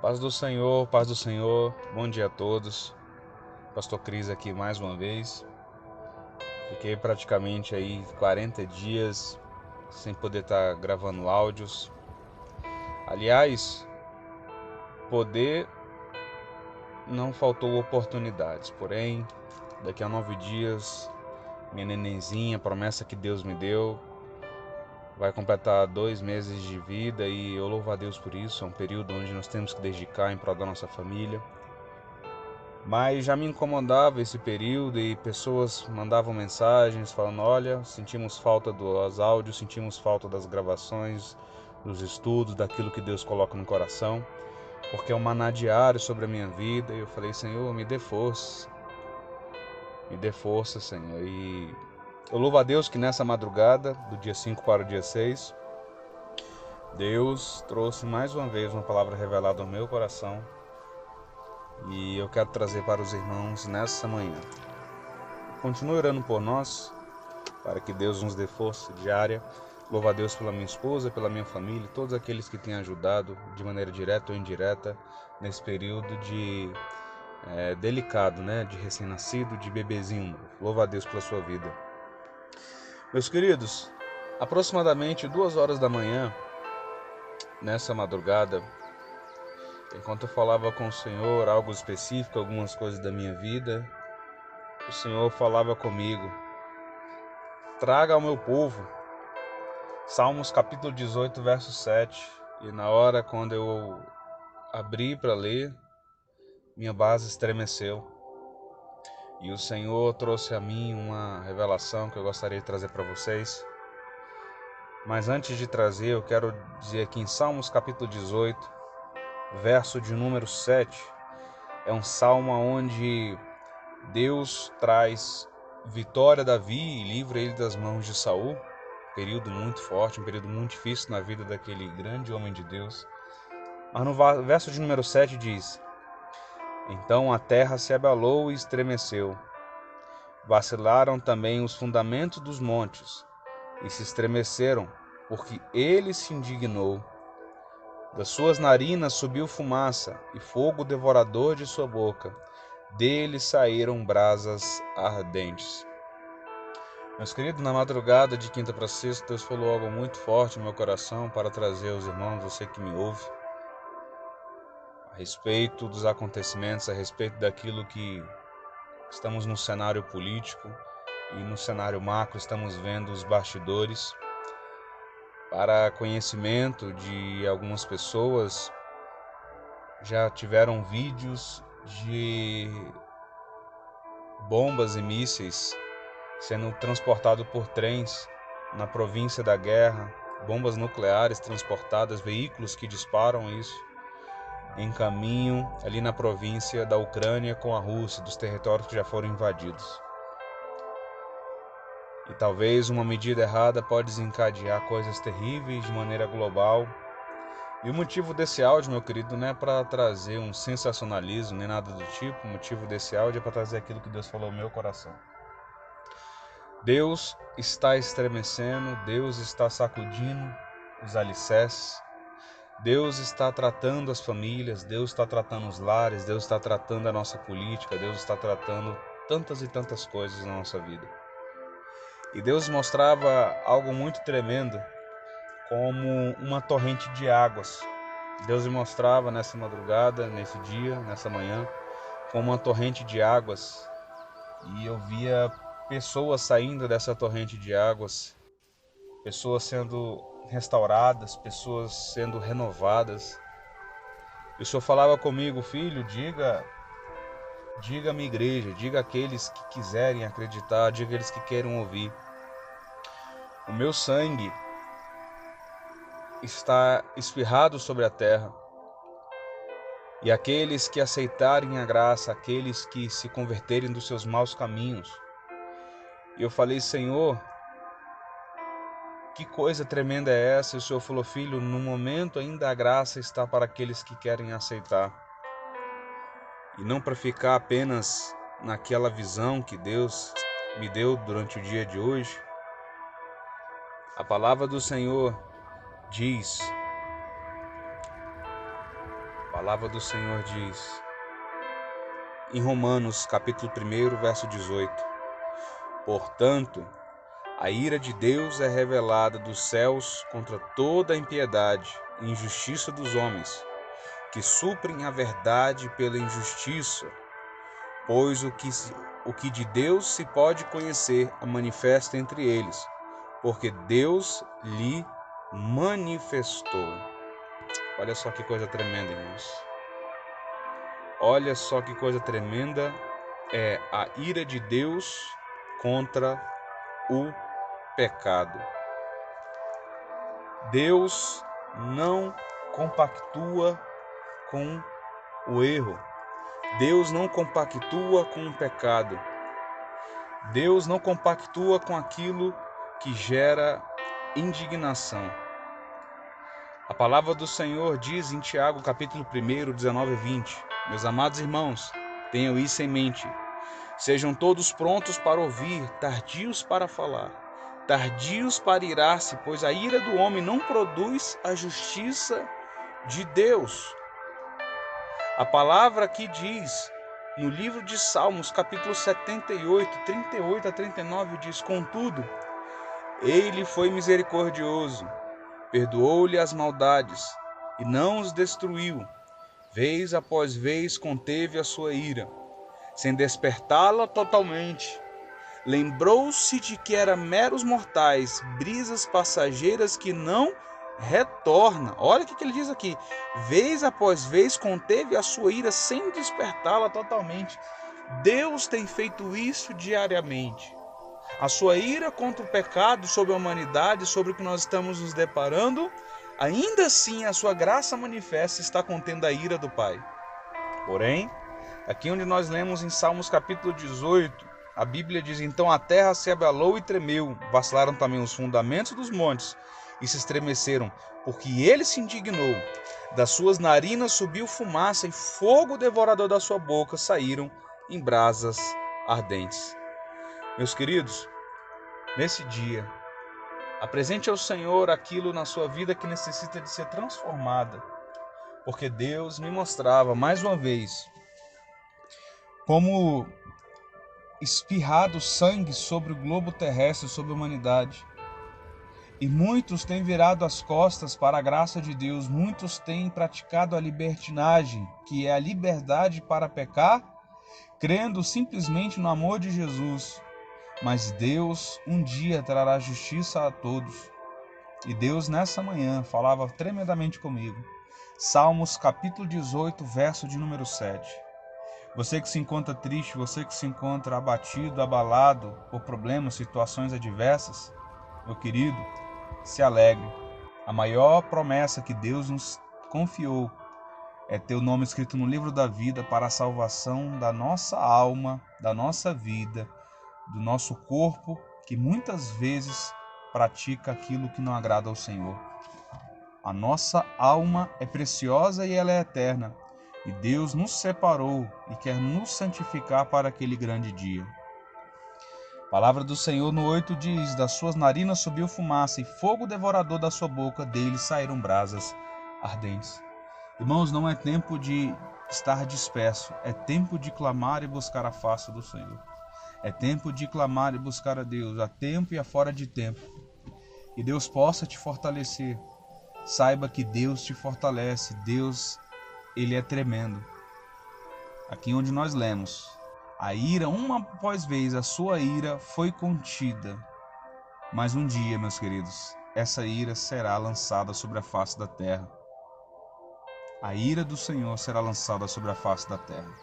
Paz do Senhor, bom dia a todos. Pastor Cris aqui mais uma vez. Fiquei praticamente aí 40 dias sem poder estar gravando áudios. Aliás, poder não faltou oportunidades, porém, daqui a 9 dias, minha nenenzinha, promessa que Deus me deu, vai completar 2 meses de vida e eu louvo a Deus por isso. É um período onde nós temos que dedicar em prol da nossa família. Mas já me incomodava esse período e pessoas mandavam mensagens falando: olha, sentimos falta dos áudios, sentimos falta das gravações, dos estudos, daquilo que Deus coloca no coração, porque é um maná diário sobre a minha vida. E eu falei: Senhor, me dê força, Senhor. E eu louvo a Deus que nessa madrugada, do dia 5 para o dia 6, Deus trouxe mais uma vez uma palavra revelada ao meu coração. E eu quero trazer para os irmãos nessa manhã. Continue orando por nós, para que Deus nos dê força diária. Louvo a Deus pela minha esposa, pela minha família, todos aqueles que têm ajudado de maneira direta ou indireta nesse período de delicado, de recém-nascido, de bebezinho novo. Louvo a Deus pela sua vida. Meus queridos, aproximadamente 2 horas da manhã, nessa madrugada, enquanto eu falava com o Senhor algo específico, algumas coisas da minha vida, o Senhor falava comigo: traga ao meu povo Salmos capítulo 18, verso 7. E na hora quando eu abri para ler, minha base estremeceu. E o Senhor trouxe a mim uma revelação que eu gostaria de trazer para vocês. Mas antes de trazer, eu quero dizer aqui em Salmos capítulo 18, verso de número 7. É um salmo onde Deus traz vitória a Davi e livra ele das mãos de Saul. Um período muito forte, um período muito difícil na vida daquele grande homem de Deus. Mas no verso de número 7 diz: então a terra se abalou e estremeceu. Vacilaram também os fundamentos dos montes e se estremeceram, porque ele se indignou. Das suas narinas subiu fumaça e fogo devorador de sua boca. Dele saíram brasas ardentes. Meus queridos, na madrugada de quinta para sexta, Deus falou algo muito forte no meu coração para trazer aos irmãos, você que me ouve, a respeito dos acontecimentos, a respeito daquilo que estamos no cenário político e no cenário macro, estamos vendo os bastidores. Para conhecimento de algumas pessoas, já tiveram vídeos de bombas e mísseis sendo transportados por trens na província da guerra, bombas nucleares transportadas, veículos que disparam isso em caminho ali na província da Ucrânia com a Rússia, dos territórios que já foram invadidos. E talvez uma medida errada pode desencadear coisas terríveis de maneira global. E o motivo desse áudio, meu querido, não é para trazer um sensacionalismo nem nada do tipo. O motivo desse áudio é para trazer aquilo que Deus falou no meu coração. Deus está estremecendo, Deus está sacudindo os alicerces, Deus está tratando as famílias, Deus está tratando os lares, Deus está tratando a nossa política, Deus está tratando tantas e tantas coisas na nossa vida. E Deus mostrava algo muito tremendo, como uma torrente de águas. Deus me mostrava nessa madrugada, nesse dia, nessa manhã, como uma torrente de águas. E eu via pessoas saindo dessa torrente de águas, pessoas sendo restauradas, pessoas sendo renovadas. E o Senhor falava comigo: filho, diga à minha igreja, diga àqueles que quiserem acreditar, diga àqueles que queiram ouvir: o meu sangue está espirrado sobre a terra, e aqueles que aceitarem a graça, aqueles que se converterem dos seus maus caminhos. E eu falei: Senhor, que coisa tremenda é essa? E o Senhor falou: filho, no momento ainda a graça está para aqueles que querem aceitar, e não para ficar apenas naquela visão que Deus me deu durante o dia de hoje. A palavra do Senhor diz A palavra do Senhor diz, em Romanos, capítulo 1, verso 18: Portanto, a ira de Deus é revelada dos céus contra toda a impiedade e injustiça dos homens, que suprem a verdade pela injustiça, pois o que de Deus se pode conhecer a manifesta entre eles, porque Deus lhe manifestou. Olha só que coisa tremenda, irmãos. Olha só que coisa tremenda é a ira de Deus contra o pecado. Deus não compactua com o erro. Deus não compactua com o pecado. Deus não compactua com aquilo que gera indignação. A palavra do Senhor diz em Tiago, capítulo 1, 19 e 20: Meus amados irmãos, tenham isso em mente. Sejam todos prontos para ouvir, tardios para falar, tardios para irar-se, pois a ira do homem não produz a justiça de Deus. A palavra aqui diz, no livro de Salmos, capítulo 78, 38 a 39, diz: Contudo, ele foi misericordioso, perdoou-lhe as maldades e não os destruiu. Vez após vez conteve a sua ira, sem despertá-la totalmente. Lembrou-se de que eram meros mortais, brisas passageiras que não retorna. Olha o que ele diz aqui. Vez após vez conteve a sua ira sem despertá-la totalmente. Deus tem feito isso diariamente. A sua ira contra o pecado, sobre a humanidade, sobre o que nós estamos nos deparando, ainda assim a sua graça manifesta está contendo a ira do Pai. Porém, aqui onde nós lemos em Salmos capítulo 18, a Bíblia diz: Então a terra se abalou e tremeu, vacilaram também os fundamentos dos montes e se estremeceram, porque ele se indignou. Das suas narinas subiu fumaça e fogo devorador da sua boca saíram em brasas ardentes. Meus queridos, nesse dia, apresente ao Senhor aquilo na sua vida que necessita de ser transformada, porque Deus me mostrava mais uma vez como espirrado sangue sobre o globo terrestre, sobre a humanidade. E muitos têm virado as costas para a graça de Deus, muitos têm praticado a libertinagem, que é a liberdade para pecar, crendo simplesmente no amor de Jesus. Mas Deus um dia trará justiça a todos. E Deus nessa manhã falava tremendamente comigo. Salmos capítulo 18, verso de número 7. Você que se encontra triste, você que se encontra abatido, abalado por problemas, situações adversas, meu querido, se alegre. A maior promessa que Deus nos confiou é ter o nome escrito no livro da vida para a salvação da nossa alma, da nossa vida, do nosso corpo, que muitas vezes pratica aquilo que não agrada ao Senhor. A nossa alma é preciosa e ela é eterna. E Deus nos separou e quer nos santificar para aquele grande dia. A palavra do Senhor no 8 diz: Das suas narinas subiu fumaça e fogo devorador da sua boca, dele saíram brasas ardentes. Irmãos, não é tempo de estar disperso, é tempo de clamar e buscar a face do Senhor. É tempo de clamar e buscar a Deus, a tempo e a fora de tempo. E Deus possa te fortalecer. Saiba que Deus te fortalece, Deus, Ele é tremendo. Aqui onde nós lemos, a ira, uma após vez, a sua ira foi contida. Mas um dia, meus queridos, essa ira será lançada sobre a face da terra. A ira do Senhor será lançada sobre a face da terra.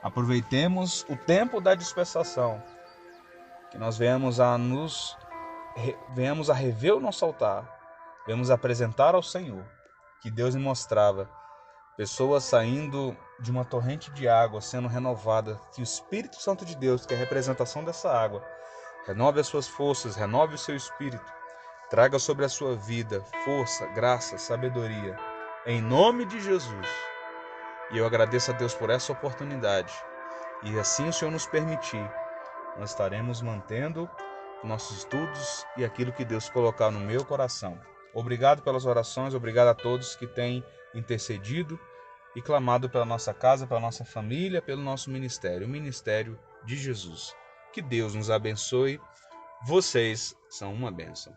Aproveitemos o tempo da dispensação, que nós venhamos a rever o nosso altar, venhamos apresentar ao Senhor, que Deus me mostrava pessoas saindo de uma torrente de água, sendo renovada, que o Espírito Santo de Deus, que é a representação dessa água, renove as suas forças, renove o seu espírito, traga sobre a sua vida força, graça, sabedoria, em nome de Jesus. E eu agradeço a Deus por essa oportunidade. E assim o Senhor nos permitir, nós estaremos mantendo nossos estudos e aquilo que Deus colocar no meu coração. Obrigado pelas orações, obrigado a todos que têm intercedido e clamado pela nossa casa, pela nossa família, pelo nosso ministério, o ministério de Jesus. Que Deus nos abençoe. Vocês são uma bênção.